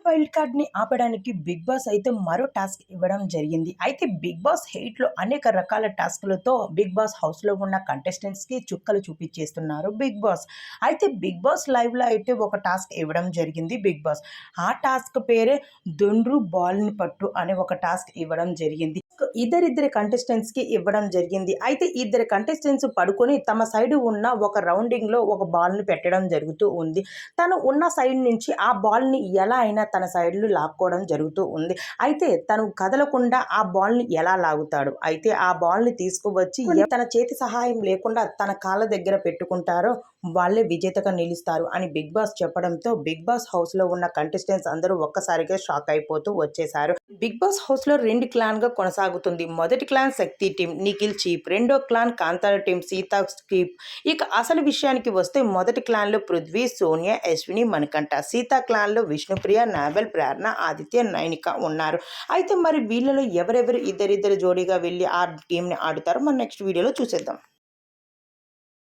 Wild కార్డ్ని ఆపడానికి big boss అయితే మరో టాస్క్ ఇవ్వడం జరిగింది. అయితే బిగ్ బాస్ 8లో అనేక రకాల టాస్క్లతో బిగ్ బాస్ హౌస్లో ఉన్న కంటెస్టెంట్స్కి చుక్కలు చూపించేస్తున్నారు బిగ్ బాస్. అయితే బిగ్ బాస్ లైవ్లో అయితే ఒక టాస్క్ ఇవ్వడం జరిగింది బిగ్ బాస్. ఆ టాస్క్ పేరే దొండ్రు బాల్ని పట్టు అనే ఒక టాస్క్ ఇవ్వడం జరిగింది. ఇద్దరిద్దరి కంటెస్టెంట్స్కి ఇవ్వడం జరిగింది. అయితే ఇద్దరు కంటెస్టెంట్స్ పడుకొని తమ సైడ్ ఉన్న ఒక రౌండింగ్లో ఒక బాల్ని పెట్టడం జరుగుతూ ఉంది. తను ఉన్న సైడ్ నుంచి ఆ బాల్ని ఎలా అయినా తన సైడ్లో లాక్కోవడం జరుగుతూ ఉంది. అయితే తను కదలకుండా ఆ బాల్ని ఎలా లాగుతాడు, అయితే ఆ బాల్ని తీసుకువచ్చి తన చేతి సహాయం లేకుండా తన కాళ్ళ దగ్గర పెట్టుకుంటారో వాళ్ళే విజేతగా నిలుస్తారు అని బిగ్ బాస్ చెప్పడంతో బిగ్ బాస్ హౌస్లో ఉన్న కంటెస్టెంట్స్ అందరూ ఒక్కసారిగా షాక్ అయిపోతూ వచ్చేసారు. బిగ్ బాస్ హౌస్లో 2 క్లాన్గా కొనసాగుతుంది. మొదటి క్లాన్ శక్తి టీం నిఖిల్ చీప్, రెండో clan Kantara team Sita skip. ఇక అసలు విషయానికి వస్తే మొదటి క్లాన్లో పృథ్వీ, సోనియా, అశ్విని, మణికంఠ. సీతా క్లాన్లో విష్ణుప్రియ, నాబెల్, ప్రేరణ, ఆదిత్య, నైనిక ఉన్నారు. అయితే మరి వీళ్ళలో ఎవరెవరు ఇద్దరిద్దరు జోడీగా వెళ్ళి ఆ గేమ్ని ఆడుతారో మన నెక్స్ట్ వీడియోలో చూసేద్దాం.